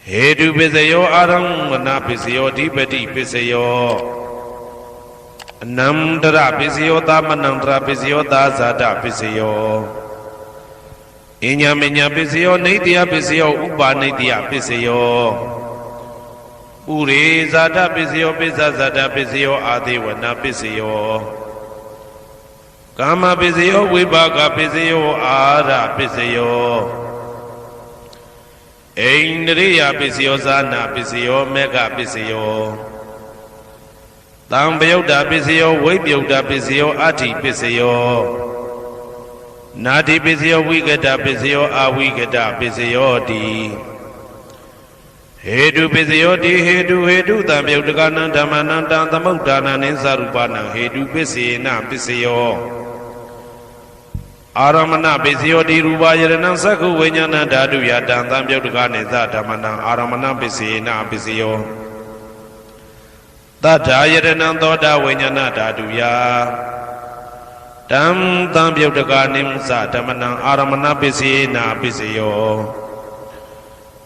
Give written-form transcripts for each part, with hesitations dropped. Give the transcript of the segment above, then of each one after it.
Hedu Pisayo Aramana Pisayo Dipati Pisayo Namdra Pisayo Tamanandra Pisayo Dazada Pisayo Inyaminya Pisayo Nidya Pisayo Upa Nidya Pisayo Uri Zada Pisayo Pisazada Pisayo Adiwana Pisayo Kama Pisayo Vibhaga Pisayo Ara Pisayo Indriya Pisayo Zana Pisayo Mega Pisayo Tambayuda Pisayo Vibhyuda Pisayo Ati Pisayo Nadi Pisayo Vigada Pisayo Avigada Pisayo Di Hedu Pisayo Di Hedu Tambayudagana Dhamananda Tamudana Ninsarupana Hedu Pisina Pisayo Aramana Pisayo Di Rubayarana Saku Vinyana Dadu Yadam Tambayudagane Zadamana Aramana Pisina Pisayo Tadayarana Toda Vinyana Dadu Ya Tam Tambayudagane Zadamana Aramana Pisina Pisayo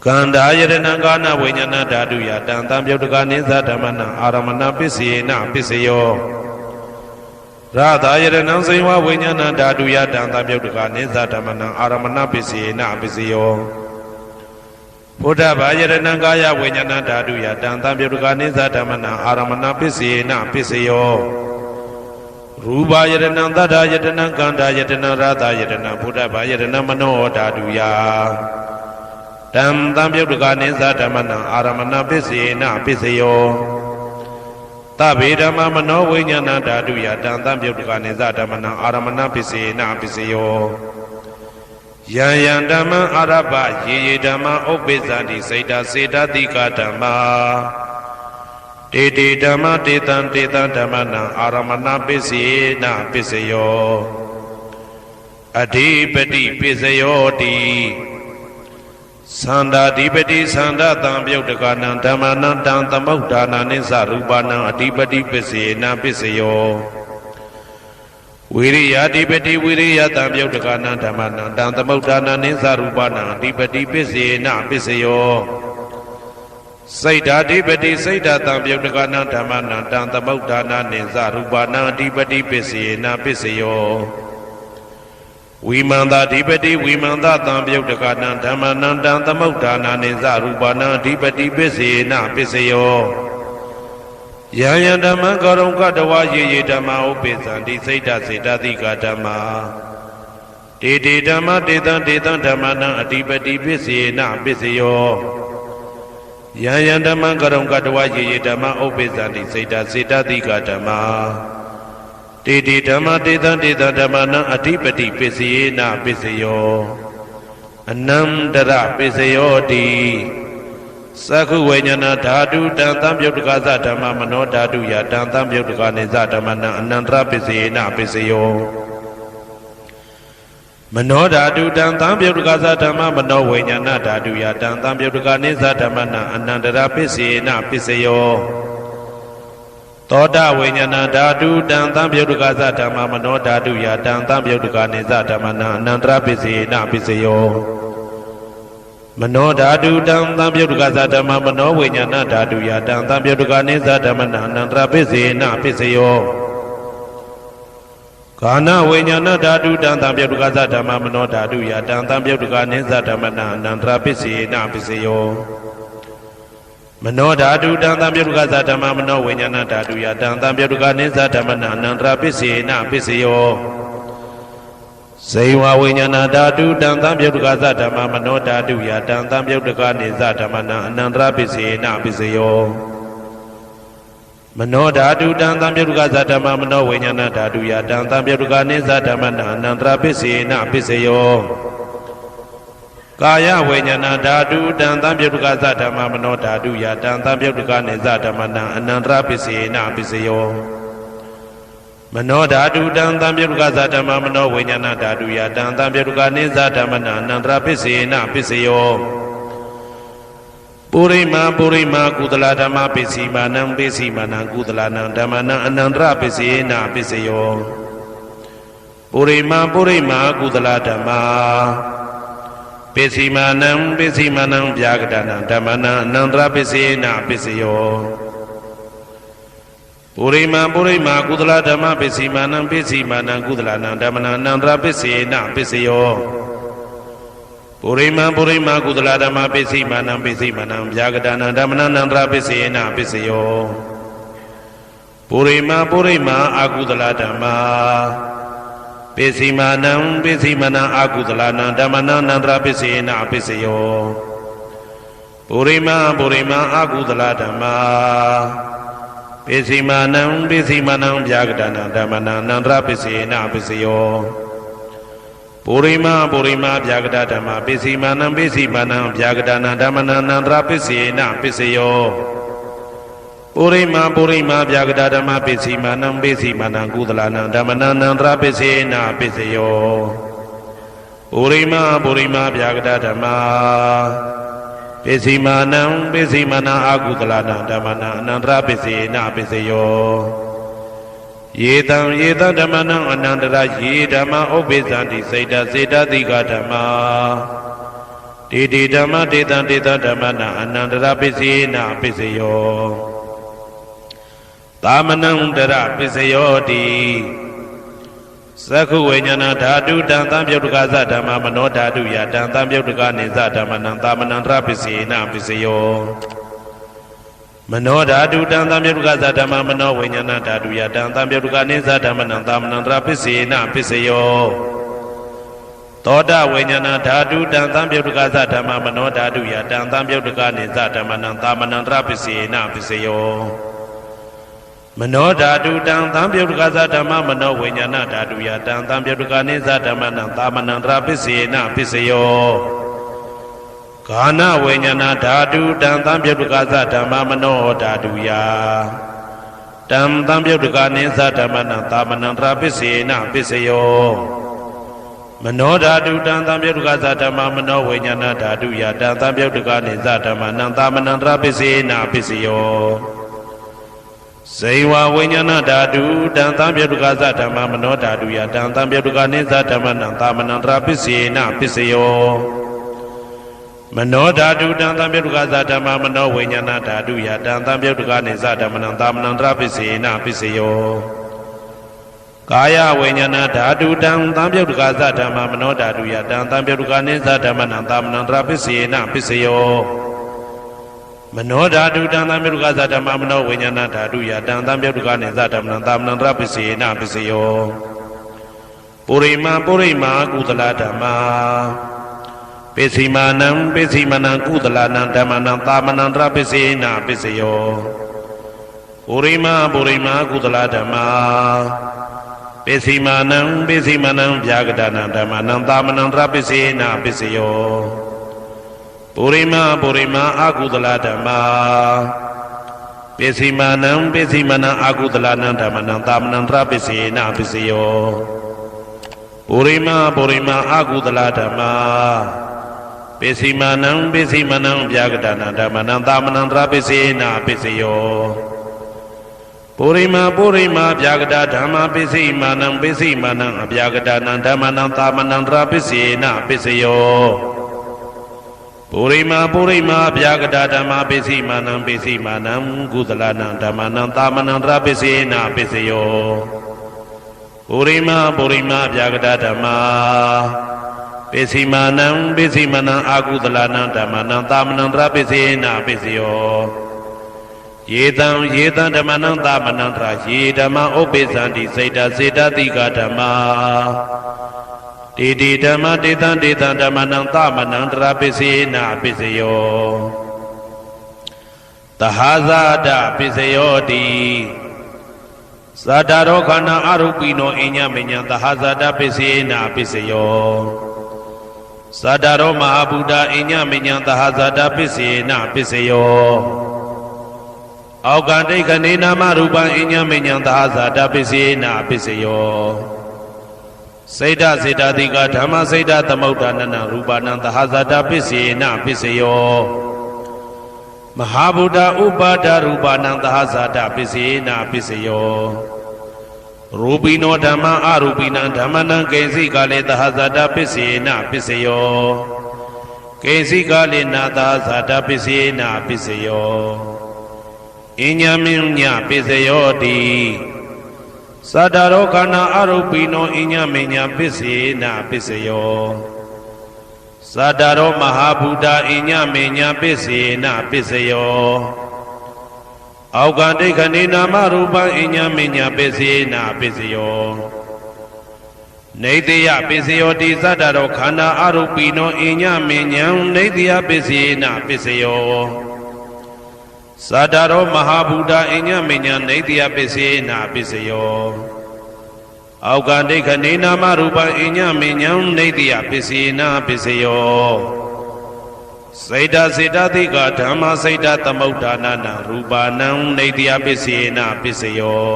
Kandayarana Gana Vinyana Dadu Yadam Tambayudagane Zadamana Aramana Pisina Pisayo Radhayarana Saiva Vinyana Dadu Yadam Tambayudagane Zadamana Aramana Pisina Pisayo Buddha Bhayarana Gaya Vinyana Dadu Yadam Tambayudagane Zadamana Aramana Pisina Pisayo Rubayarana Dadayarana Gandayarana Radhayarana Buddha Bhayarana Mano Dadu Ya Tam Tambayudagane Zadamana Aramana Pisina Pisayo Tabidama Mano Vinyana Dadu Yadam Tambayudagane Zadamana Aramana Pisina Pisayo Yayandama Araba Yedama Obezandi Saida Seda Dika Dhamma Dede Dhamma Detan Dhamana Aramana Pisina Pisayo Adipati Pisayo Di Sanda Dipati Sanda Tambayudagana Dhammana Tamudana Ninsarupana Adipati Pisina Pisayo Viriya Dipati Viriya Tambayudagana Dhammana Tamudana Ninsarupana Adipati Pisina Pisayo Saida Dipati Saida Tambayudagana Dhammana Tamudana Ninsarupana Adipati Pisina Pisayo Vimanda Dipati Vimanda Tambayudagana Dhammana Tamudana Ninsarupana Adipati Pisina Pisayo Yayandama Karunga Dawa Ye Dhamma Upezandi Saida Seda Dika Dhamma Dede Dhamma Dedan Dhammana Adipati Pisina Pisayo Yayandama Karunga Dawa Ye Dhamma Upezandi Saida Seda Dika Dhamma Dede Dhamma Dedan Dhammana Adipati Pisina Pisayo Anandara Pisayo Di Saku Vinyana Dhatu Tambayudagane Dhamma Mano Dhatu Yadam Tambayudagane Zadamana Anandra Pisina Pisayo Mano Dhatu Tambayudagane Dhamma Mano Vinyana Dhatu Yadam Tambayudagane Zadamana Anandra Pisina Pisayo Toda Vinyana Dhatu Tambayudagane Dhamma Mano Dhatu Yadam Tambayudagane Zadamana Anandra Pisina Pisayo Mano Dhatu Tambayudagane Dhamma Mano Vinyana Dhatu Yadam Tambayudagane Zadamana Anandra Pisina Pisayo Kana Vinyana Dhatu Tambayudagane Dhamma Mano Dhatu Yadam Tambayudagane Zadamana Anandra Pisina Pisayo Mano Dhatu Tambayudagane Dhamma Mano Vinyana Dhatu Yadam Tambayudagane Zadamana Anandra Pisina Pisayo Saiva Vinyana Dhatu Tambayudagane Dhamma Mano Dhatu Yadam Tambayudagane Zadamana Anandra Pisina Pisayo Mano Dhatu Tambayudagane Dhamma Mano Vinyana Dhatu Yadam Tambayudagane Zadamana Anandra Pisina Pisayo Kaya Vinyana Dhatu Tambayudagane Dhamma Mano Dhatu Yadam Tambayudagane Zadamana Anandra Pisina Pisayo Mano Dhatu Tambayudagane Dhamma Mano Vinyana Dhatu Yadam Tambayudagane Zadamana Anandra Pisina Pisayo Purima Kudala Dhamma Pisimanang Kudalana Dhammana Anandra Pisina Pisayo Purima Kudala Dhamma ပိစီမာနံပိစီမာနံဗျာကတနံဓမ္မနံအနန္တရပိစေနပိစယောပုရိမာကုသလဓမ္မပိစီမာနံပိစီမာနံကုသလနံဓမ္မနံအနန္တရပိစေနပိစယောပုရိမာကုသလဓမ္မပိစီမာနံပိစီမာနံဗျာကတနံဓမ္မနံအနန္တရပိစေနပိစယောပုရိမာအကုသလဓမ္မပိစီမာနံအကုသလနံဓမ္မနံအနန္တရပိစေနပိစယောပုရိမာအကုသလဓမ္မပိစီမာနံဗျာကတနံဓမ္မနံအနန္တရပိစေနပိစယောပုရိမာဗျာကတဓမ္မပိစီမာနံဗျာကတနံဓမ္မနံအနန္တရပိစေနပိစယောပုရိမာဗျာကတဓမ္မပိစီမာနံကုသလနံဓမ္မနံအနန္တရပိစေနပိစယောပုရိမာဗျာကတဓမ္မပိစီမာနံအကုသလနံဓမ္မနံအနန္တရပိစေနပိစယောယေတံဓမ္မနံအနန္တရယေဓမ္မဥပ္ပိသန္တိစေတတိကဓမ္မတေဓမ္မတေတံဓမ္မနံအနန္တရပိစေနပိစယောသာမနံတရပိစယောတိသက္ခုဝိညာဏဓာတုတံသံပြုတ်တကသဓမ္မမနောဓာတုယတံသံပြုတ်တကနေသဓမ္မနံသာမနံတရပိစေနပိစယောမနောဓာတုတံသံပြုတ်တကသဓမ္မမနောဝိညာဏဓာတုယတံသံပြုတ်တကနေသဓမ္မနံသာမနံတရပိစေနပိစယောသောတဝိညာဏဓာတုတံသံပြုတ်တကသဓမ္မမနောဓာတုယတံသံပြုတ်တကနေသဓမ္မနံသာမနံတရပိစေနပိစယောမနောဓာတုတံသံပြုတ်တကသဓမ္မမနောဝိညာဏဓာတုယတံသံပြုတ်တကနေသဓမ္မနံသာမနံတရပိစေနပိစယောဂာနဝိညာဏဓာတုတံသံပြုတ်တကသဓမ္မမနောဓာတုယတံသံပြုတ်တကနေသဓမ္မနံသာမနံတရပိစေနပိစယောမနောဓာတုတံသံပြုတ်တကသဓမ္မမနောဝိညာဏဓာတုယတံသံပြုတ်တကနေသဓမ္မနံသာမနံတရပိစေနပိစယောဇေဝဝိညာဏဓာတုတံသံပြုတ်တကသဓမ္မမနောဓာတုယတံသံပြုတ်တကနေသဓမ္မနံသာမနံတရပိစေနပိစယောမနောဓာတုတံသံပြုတ်တကသဓမ္မမနောဝိညာဏဓာတုယတံသံပြုတ်တကနေသဓမ္မနံသာမနံတရပိစေနပိစယောကာယဝိညာဏဓာတုတံသံပြုတ်တကသဓမ္မမနောဓာတုယတံသံပြုတ်တကနေသဓမ္မနံသာမနံတရပိစေနပိစယောမနောဓာတုတံသံပြုတ်တကသဓမ္မမနောဝိညာဏဓာတုယတံသံပြုတ်တကနေသဓမ္မနံသာမနံတရပိစေနပိစယောပုရိမာကုသလဓမ္မပိစီမာနံကုသလနံဓမ္မနံသာမနံတရပိစေနပိစယောပုရိမာကုသလဓမ္မပိစီမာနံဗျာကတနံဓမ္မနံသာမနံတရပိစေနပိစယောပုရိမာအကုသလဓမ္မပိစီမာနံအကုသလနံဓမ္မနံသာမနံတရပိစေနပိစယောပုရိမာအကုသလဓမ္မပိစီမာနံဗျာကတနံဓမ္မနံသာမနံတရပိစေနပိစယောပုရိမာဗျာကတဓမ္မပိစီမာနံအဗျာကတနံဓမ္မနံသာမနံတရပိစေနပိစယောပုရိမာဗျာကတဓမ္မပိစီမာနံကုသလနံဓမ္မနံသာမနံတရပိစေနပိစယောပုရိမာဗျာကတဓမ္မပိစီမာနံအကုသလနံဓမ္မနံသာမနံတရပိစေနပိစယောယေတံဓမ္မနံသာမနံတရယေဓမ္မဥပ္ပိသန္တိစေတတိကဓမ္မတေဓမ္မတေတံဓမ္မနံသာမနံတရပိစေနပိစယောသဟာဇာတပိစယောတိသတ္တရောခန္ဓာအရုပိနောအညမညံသဟာဇာတပိစေနပိစယောသတ္တရောမဟာဗုဒ္ဓအညမညံသဟာဇာတပိစေနပိစယောအောက်ကတိခဏေနာမရူပံအညမညံသဟာဇာတပိစေနပိစယောစေတတိကဓမ္မစေတသမုဋ္ဌာနနရူပနံသဟာဇာတပိစေနပိစယောမဟာဗုဒ္ဓဥပါဒရူပနံသဟာဇာတပိစေနပိစယောရူပိနောဓမ္မအရူပိနံဓမ္မနံကိဉ္စိကလေသဟာဇာတပိစေနပိစယော ကိစီကာလိနာသာဇာတပစ္စယေနပစ္စယောအညမင်းညပစ္စယောတိသတ္တရောခန္ဓာအရုပိနောအညမင်းညပစ္စယေနပစ္စယောသတ္တရောမဟာဗုဒ္ဓအညမင်းညပစ္စယေနပစ္စယောအောက်ကဒိဋ္ဌိနာမရူပံအညမင်းညပစ္စယေနပစ္စယောနေတယပစ္စယောတိသတ္တရောခန္ဓာအရုပိနောအညမင်းညံနေတယပစ္စယေနပစ္စယောသတ္တရောမဟာဗုဒ္ဓအညမညနေတယပစ္စေနာပစ္စယောအောက်ကဒိဋ္ဌိနာမရူပအညမညနေတယပစ္စေနာပစ္စယောစေတစေတသိကဓမ္မစေတသမုဋ္ဌာနာနာရူပနံနေတယပစ္စေနာပစ္စယော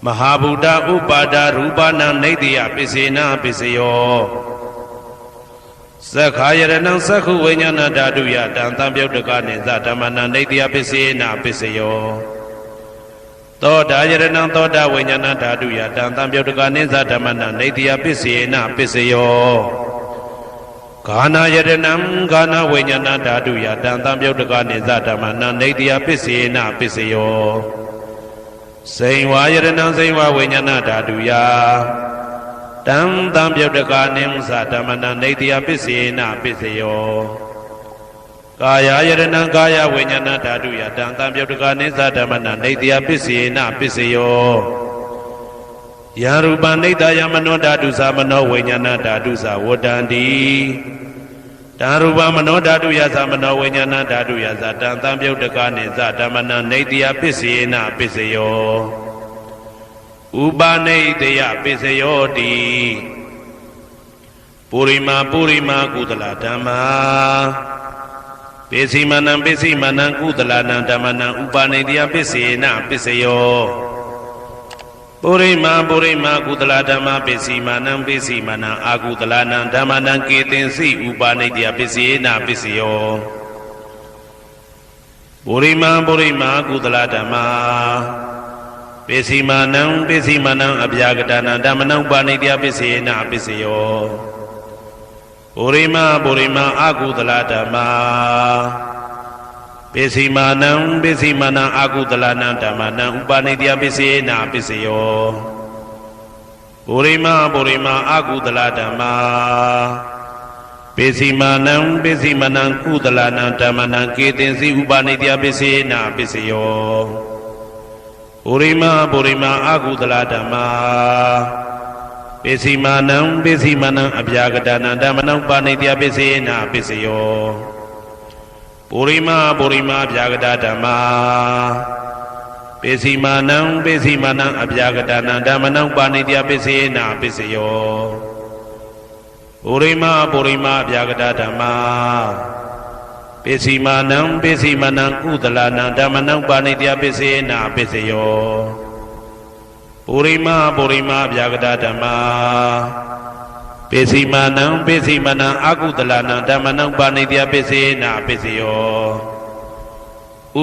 မဟာဗုဒ္ဓဥပါဒရူပနံနေတယပစ္စေနာပစ္စယောသက္ခာယရဏံသက္ခုဝိညာဏဓာတုယတံသံပြုတ်တကနိသဓမ္မနံနေတယပစ္စေနာပစ္စယောသောတာယရဏံသောတာဝိညာဏဓာတုယတံသံပြုတ်တကနိသဓမ္မနံနေတယပစ္စေနာပစ္စယောဂာနာယရဏံဂာနာဝိညာဏဓာတုယတံသံပြုတ်တကနိသဓမ္မနံနေတယပစ္စေနာပစ္စယောစိန်ဝါယရဏံစိန်ဝါဝိညာဏဓာတုယတံသံပြုတ်တကာနိသဓမ္မနံနေတယပစ္စေနပစ္စယောကာယယရဏံကာယဝိညာဏဓာတုယတံသံပြုတ်တကာနိသဓမ္မနံနေတယပစ္စေနပစ္စယောယရူပနိတယမနောဓာတုသမနောဝိညာဏဓာတုသဝတ္တန္တိတံရူပမနောဓာတုယသမနောဝိညာဏဓာတုယသတံသံပြုတ်တကာနိသဓမ္မနံနေတယပစ္စေနပစ္စယောဥပါနေတယပစ္စယောတိပုရိမာကုသလဓမ္မာပိစိမနံကုသလနံဓမ္မနံဥပါနေတယပစ္စေနပစ္စယောပုရိမာကုသလဓမ္မာပိစိမနံအာကုသလနံဓမ္မနံကေတင်စီဥပါနေတယပစ္စေနပစ္စယောပုရိမာကုသလဓမ္မာပိစိမနံအဗျာကတနာဓမ္မနံပါဏိတယပစ္စေနပစ္စယောပုရိမာအာကုသလဓမ္မာပိစိမနံအာကုသလနံဓမ္မနံဥပါဏိတယပစ္စေနပစ္စယောပုရိမာအာကုသလဓမ္မာပိစိမနံကုသလနံဓမ္မနံကေတင်စီဥပါဏိတယပစ္စေနပစ္စယောပုရိမာအာကုသလဓမ္မာပိစိမနံအဗျာကတနာဓမ္မနံပါဏိတယပစ္စေနပစ္စယောပုရိမာအဗျာကတဓမ္မာပိစိမနံအဗျာကတနာဓမ္မနံပါဏိတယပစ္စေနပစ္စယောပုရိမာအဗျာကတဓမ္မာပိစိမနံကုသလနံဓမ္မနံပါဏိတယပစ္စေနပစ္စယောပုရိမာအဗျာကတဓမ္မာပိစိမနံအာကုသလနံဓမ္မနံပါဏိတယပစ္စေနပစ္စယော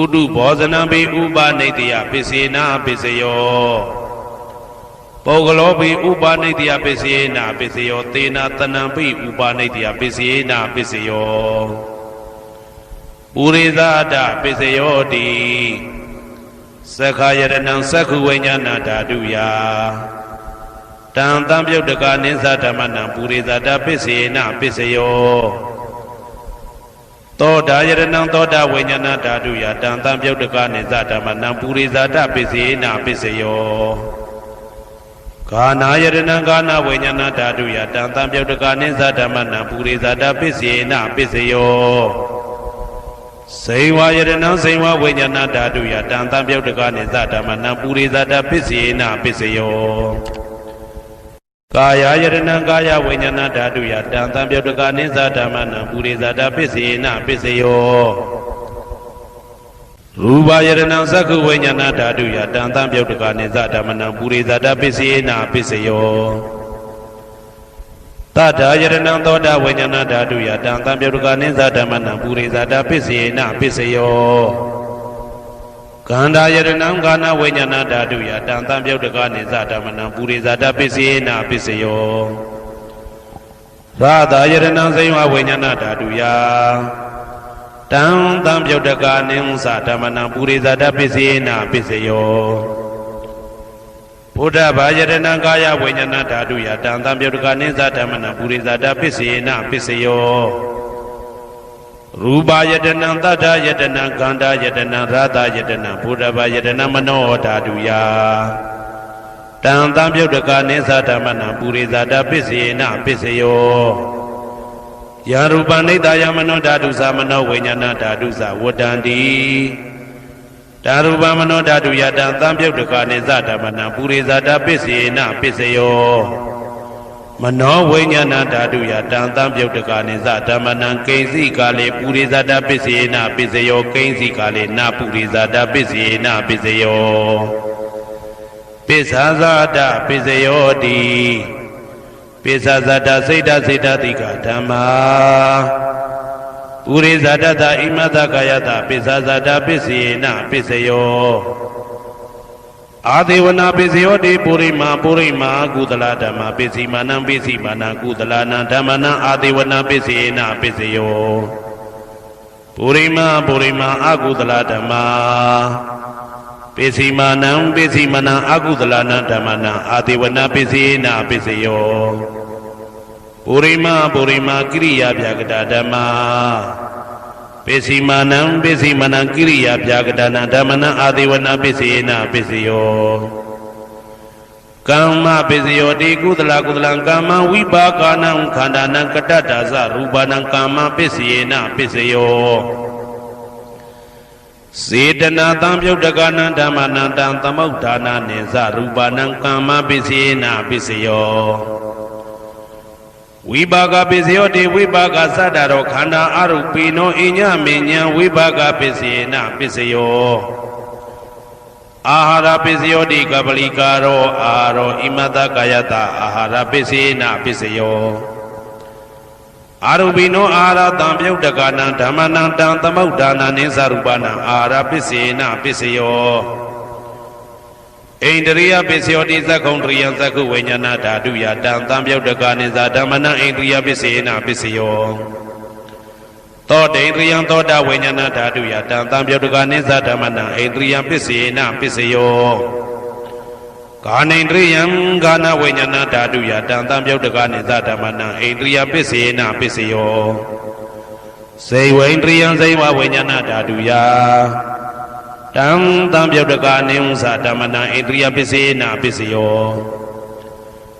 ဥဒုဘောဇနံပိဥပါဏိတယပစ္စေနပစ္စယောပုဂ္ဂလောပိဥပါဏိတယပစ္စေနပစ္စယောသေနတနံပိဥပါဏိတယပစ္စေနပစ္စယောပုရိသဒပစ္စယောတိသက္ခာယရဏံသက္ခုဝိညာဏဓာတုယတံသံပြုတ်တကနိသဓမ္မနံပုရိသဒပစ္စေနပစ္စယောသောတာယရဏံသောတာဝိညာဏဓာတုယတံသံပြုတ်တကနိသဓမ္မနံပုရိသဒပစ္စေနပစ္စယောဂာနာယရဏံဂာနာဝိညာဏဓာတုယတံသံပြုတ်တကနိသဓမ္မနံပုရိသဒပစ္စေနပစ္စယောစိန်ဝါယရဏံစိန်ဝါဝိညာဏဓာတုယတံသံပြုတ်တကနိသဓမ္မနံပုရိသဒပစ္စေနပစ္စယောကာယယရဏံကာယဝိညာဏဓာတုယတံသံပြုတ်တကနိသဓမ္မနံပုရိသဒပစ္စေနပစ္စယောရူပယရဏံသက္ခုဝိညာဏဓာတုယတံသံပြုတ်တကနိသဓမ္မနံပုရိသဒပစ္စေနပစ္စယောတထာယရဏံသောတာဝိညာဏဓာတုယတံသံပြုတ်တကနိသဓမ္မနံပုရိသဒပစ္စေနပစ္စယောကန္တာယရဏံကာနဝိညာဏဓာတုယတံသံပြုတ်တကနိသဓမ္မနံပုရိသဒပစ္စေနပစ္စယော ရာသာယရဏံစိဝဝိညာဏဓာတုယတံတံပြုတ်တကာနိဉ္စဓမ္မနံပုရိသတပစ္စေနပစ္စယောဘုဒ္ဓဘာယရဏံကာယဝိညာဏဓာတုယတံတံပြုတ်တကာနိဉ္စဓမ္မနံပုရိသတပစ္စေနပစ္စယောရူပယတနံတတ္ထယတနံခန္ဓာယတနံရာသယတနံဘုဒ္ဓဘာယတနံမနောဓာတုယတံတံပြုတ်တကာနိဉ္စဓမ္မနံပုရိသတပစ္စေနပစ္စယောယာရူပနိတယမနောဓာတုသမနောဝိညာဏဓာတုသဝတ္တန္တိဓာရူပမနောဓာတုယတံသံပြုတ်တကာနိစ္စဓမ္မနံပုရိသတာပစ္စေနပစ္စယောမနောဝိညာဏဓာတုယတံသံပြုတ်တကာနိစ္စဓမ္မနံကိဉ္စီကာလေပုရိသတာပစ္စေနပစ္စယောကိဉ္စီကာလေနပုရိသတာပစ္စေနပစ္စယောပစ္ဆာဇာတပစ္စယောတိပိစ္ဆဇာတစိတ်တစိတ်တတိကဓမ္မာပုရိဇာတသဣမတကာယတပိစ္ဆဇာတပစ္စေနပစ္စယောအာဒေဝနာပစ္စယောတိပုရိမာကုသလဓမ္မာပစ္စည်းမာနံပစ္စည်းမာနံကုသလနာဓမ္မနံအာဒေဝနာပစ္စေနပစ္စယောပုရိမာအကုသလဓမ္မာပစ္စည်းမာနံအကုသလနာဓမ္မနံအာဒေဝနာပစ္စေနပစ္စယောပုရိမာကိရိယာဗျာကတာဓမ္မာပစ္စည်းမာနံကိရိယာဗျာကတာနာဓမ္မနံအာဒေဝနာပစ္စေနပစ္စယောကမ္မပစ္စယောတိကုသလကမ္မဝိပါကနံခန္ဓာနံကတ္တဒါသရူပနံကမ္မပစ္စေနပစ္စယောစေတနာတံပြုတ်တကနံဓမ္မနံတံသမုဋ္ဌာနာနိသရူပနံကမ္မပစ္စေနပစ္စယောဝိပါကပစ္စယောတိဝိပါကသတ္တရောခန္ဓာအရုပိနောအညမေညံဝိပါကပစ္စေနပစ္စယောအာဟာရပစ္စယောတိကပလိကာရောအာရောဣမတကာယတအာဟာရပစ္စေနပစ္စယောအာရုပိနောအာဟာရတံပြုတ်တကနံဓမ္မနံတံသမုဋ္ဌာနာနိသရူပနံအာဟာရပစ္စေနပစ္စယောဣန္ဒရိယပစ္စယောတိသက္ခုံတရိယသက္ခုဝိညာဏဓာတုယတံသံပြုတ်တကနိသဓမ္မနံဣန္ဒရိယပစ္စေနပစ္စယောသောတေန္ဒရိယသောတာဝိညာဏဓာတုယတံသံပြုတ်တကနိသဓမ္မနံဣန္ဒရိယပစ္စေနပစ္စယောကာနိန္ဒရိယကာနဝိညာဏဓာတုယတံသံပြုတ်တကနိသဓမ္မနံဣန္ဒရိယပစ္စေနပစ္စယောစေဝိန္ဒရိယစေဝဝိညာဏဓာတုယတံသံပြုတ်တကနိဉ္စဓမ္မနံဣန္ဒရိယပစ္စေနပစ္စယော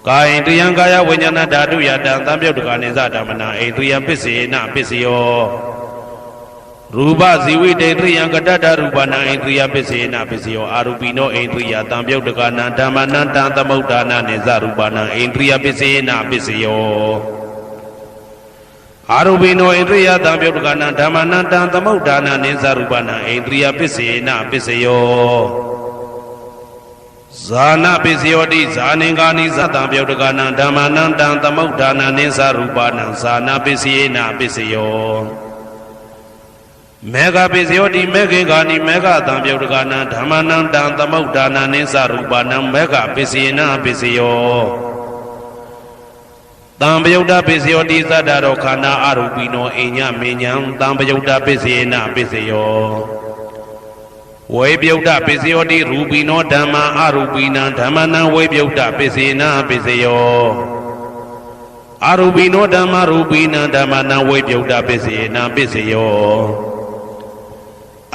ကာယန္တယံကာယဝိညာဏဓာတုယတံသံပြုတ်တကနိဉ္စဓမ္မနံဣန္ဒရိယပစ္စေနပစ္စယောရူပဇီဝိတေတရိယံကတ္တရူပနံဣန္ဒရိယပစ္စေနပစ္စယောအာရူပိနောဣန္ဒရိယတံပြုတ်တကနံဓမ္မနံတံသမုဋ္ဌာနာနိသရူပနံဣန္ဒရိယပစ္စေနပစ္စယောအာရူပိနောဣန္ဒရိယတံပြုတ်တကနံဓမ္မနံတံသမုဋ္ဌာနာနိသရူပနံဣန္ဒရိယပစ္စေနပစ္စယောဇာနပစ္စယောတိဇာနင်္ဂာနိသတံပြုတ်တကနံဓမ္မနံတံသမုဋ္ဌာနာနိသရူပနံဇာနပစ္စေနပစ္စယောမေဃပစ္စယောတိမေခေကာနိမေဃတံပြုတ်တကနံဓမ္မနံတံသမုဋ္ဌာနာနိသရူပနံမေဃပစ္စေနပစ္စယောတံပယုတ်တပစ္စယောတိသတ္တရောခန္ဓာအရူပိနောအိညမေညံတံပယုတ်တပစ္စေနပစ္စယောဝေပယုတ်တပစ္စယောတိရူပိနောဓမ္မာအရူပိနံဓမ္မနံဝေပယုတ်တပစ္စေနပစ္စယောအရူပိနောဓမ္မာရူပိနံဓမ္မနံဝေပယုတ်တပစ္စေနပစ္စယော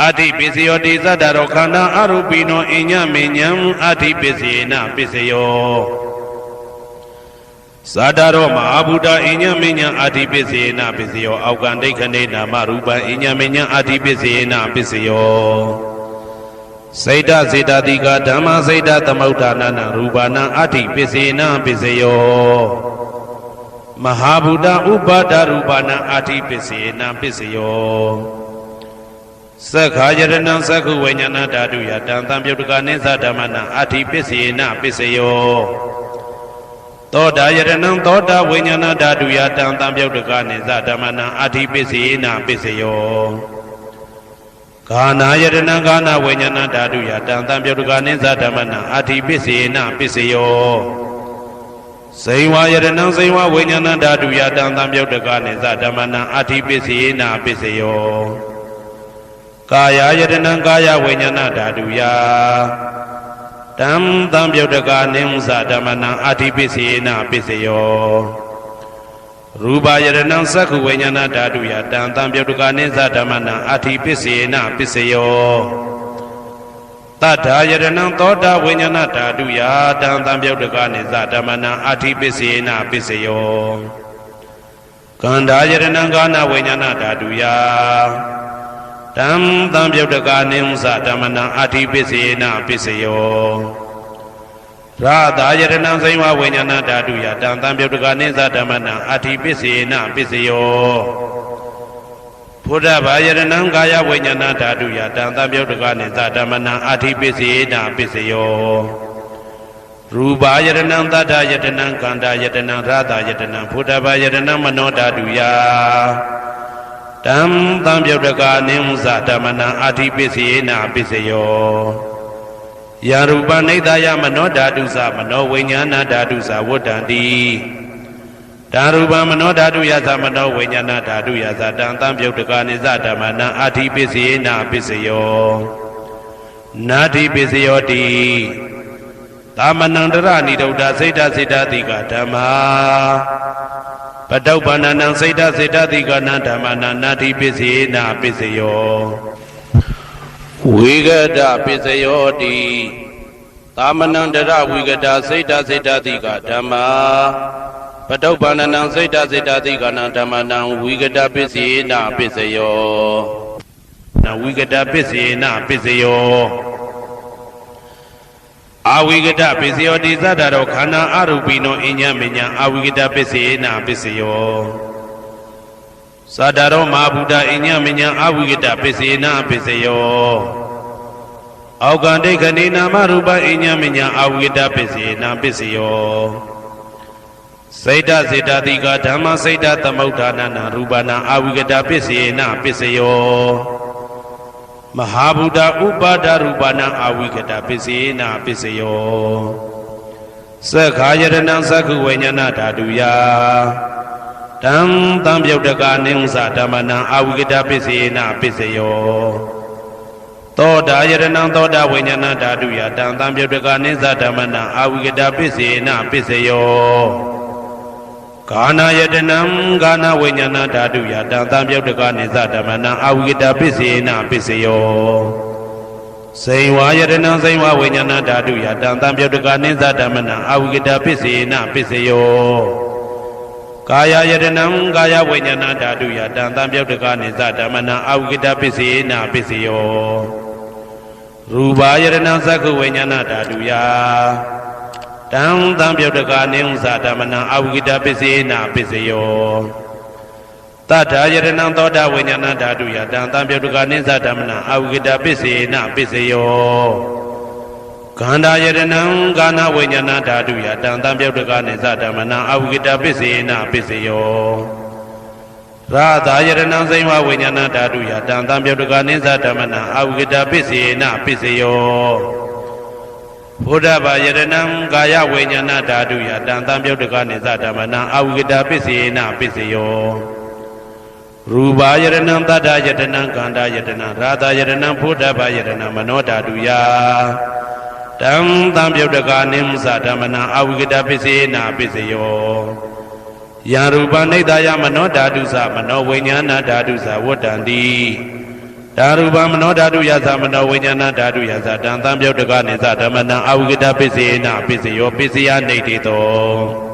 အဋ္ဌိပစ္စယောတိသတ္တရောခန္ဓာအရူပိနောအိညမေညံအဋ္ဌိပစ္စေနပစ္စယောဇာတရောမဟာဗုဒ္ဓအိညမေညံအဋ္ဌိပစ္စေနပစ္စယောအောက်ကံဒိဋ္ဌနေနာမရူပံအိညမေညံအဋ္ဌိပစ္စေနပစ္စယောစေတစေတတိကဓမ္မစေတသမုဋ္ဌာနာရူပနာအဋ္ဌိပစ္စေနပစ္စယောမဟာဗုဒ္ဓဥပါဒရူပနာအဋ္ဌိပစ္စေနပစ္စယောသက္ခာယရဏံသက္ခုဝိညာဏဓာတုယတံသံပြုတ်တကနိသဓမ္မနံအဋ္ဌိပစ္စေနပစ္စယောသောတာယရဏံသောတာဝိညာဏဓာတုယတံသံပြုတ်တကနိသဓမ္မနံအဋ္ဌိပစ္စေနပစ္စယောဂာနာယရဏံဂာနာဝိညာဏဓာတုယတံသံပြုတ်တကနိသဓမ္မနံအဋ္ဌိပစ္စေနပစ္စယော စိန်ဝါယရဏံစိန်ဝါဝိညာဏဓာတုယတံသံပြုတ်တကနိသဓမ္မနံအာတိပစ္စေနာပစ္စယောကာယယတနံကာယဝိညာဏဓာတုယတံသံပြုတ်တကနိသဓမ္မနံအာတိပစ္စေနာပစ္စယောရူပယရဏံသက္ခုဝိညာဏဓာတုယတံသံပြုတ်တကနိသဓမ္မနံအာတိပစ္စေနာပစ္စယောတထာယရဏံသောတာဝိညာဏဓာတုယတံသံပြုတ်တကနိသဓမ္မနံအာတိပစ္စေနာပစ္စယောကန္ဓာယရဏံကာနဝိညာဏဓာတုယတံသံပြုတ်တကနိသဓမ္မနံအာတိပစ္စေနာပစ္စယောရာသာယရဏံစိဝဝိညာဏဓာတုယတံသံပြုတ်တကနိသဓမ္မနံအာတိပစ္စေနာပစ္စယောဘုဒ္ဓဘာယရဏံကာယဝိညာဏဓာတုယတံသံပြုတ်တကနိသဓမ္မနံအာတိပစ္စေနာပစ္စယောရူပယရဏံသတ္တယတနံကန္တာယတနံရာသာယတနံဘုဒ္ဓဘာယရဏံမနောဓာတုယတံသံပြုတ်တကနိသဓမ္မနံအာတိပစ္စေနာပစ္စယောယရူပနိဒာယမနောဓာတုသမနောဝိညာဏဓာတုသဝတ္တံတိဓာရူပမနောဓာတုယသမနောဝိညာဏဓာတုယသတံသံပြုတ်တကနိသဓမ္မနံအာတိပစ္စေနာပစ္စယောနာတိပစ္စယောတိသမနန္တရဏိဒုဒ္ဓစိတ်တစိတ္တတိကဓမ္မာပတုပ္ပန္နံစိတ်တစိတ္တတိကနံဓမ္မနာနာတိပစ္စေနာပစ္စယောဝိဂဒပစ္စယောတိသမနန္တရဝိဂဒစိတ်တစိတ္တတိကဓမ္မာပတုပ္ပန္နံစိတ်တစိတ္တတိကနံဓမ္မနာဝိဂဒပစ္စေနာပစ္စယောနဝိဂဒပစ္စေနာပစ္စယောအာဝိကတပစ္စယောတိသတ္တရောခန္ဓာအရူပိနောအညမညာအာဝိကတပစ္စေနာပစ္စယောသတ္တရောမဟာဗုဒ္ဓအညမညာအာဝိကတပစ္စေနာပစ္စယောအောက်ကံဒိဋ္ဌိနာမရူပအညမညာအာဝိကတပစ္စေနာပစ္စယောစိတ်တစေတတိကဓမ္မစိတ်တသမုဋ္ဌာနနာရူပနာအာဝိကတပစ္စေနာပစ္စယောမဟာဗုဒ္ဓဥပါဒရူပနာအာဝိကတပစ္စေနာပစ္စယောသက္ခာယရဏံသက္ခုဝိညာဏဓာတုယတံသံပြုတ်တကနိသဓမ္မနံအာဝိကတပစ္စေနာပစ္စယောသောတာယရဏံသောတာဝိညာဏဓာတုယတံသံပြုတ်တကနိသဓမ္မနံအာဝိကတပစ္စေနာပစ္စယောကာနာယတနံကာနဝိညာဏဓာတုယတံသံပြုတ်တကနိသဓမ္မနံအာဝိကတပစ္စေနာပစ္စယောစိန်ဝါယတနံစိန်ဝဝိညာဏဓာတုယတံသံပြုတ်တကနိသဓမ္မနံအာဝိကတပစ္စေနာပစ္စယောကာယယတနံကာယဝိညာဏဓာတုယတံသံပြုတ်တကနိသဓမ္မနံအာဝိကတပစ္စေနာပစ္စယောရူပယတနံသက္ခုဝိညာဏဓာတုယတံသံပြုတ်တကနိသဓမ္မနံအာဝိကတပစ္စေနာပစ္စယောတထာယရဏံသောတာဝိညာဏဓာတုယတံသံပြုတ်တကနိသဓမ္မနံအာဝိကတပစ္စေနာပစ္စယောခန္ဓာယရဏံကာနဝိညာဏဓာတုယတံသံပြုတ်တကနိသဓမ္မနံအာဝိကတပစ္စေနာပစ္စယောရာသာယရဏံစိဝဝိညာဏဓာတုယတံသံပြုတ်တကနိသဓမ္မနံအာဝိကတပစ္စေနာပစ္စယောဘုဒ္ဓဘာယရဏံကာယဝိညာဏဓာတုယတံသံပြုတ်တကနိသဓမ္မနံအာဝိကတပစ္စေနာပစ္စယောရူပယရဏံတတ္တယတနံကန္တာယတနံရာသာယရဏံဘုဒ္ဓဘာယရဏံမနောဓာတုယတံသံပြုတ်တကနိသဓမ္မနံအာဝိကတပစ္စေနာပစ္စယောယံရူပနိဒာယမနောဓာတုသမနောဝိညာဏဓာတုသဝတ္တံတိဓာရူပမနောဓာတုယသမနောဝိညာဏဓာတုယသတံသံပြုတ်တကနိသဓမ္မနံအာဝိကတပစ္စေနာပစ္စယောပစ္စယနိဋ္ဌိတော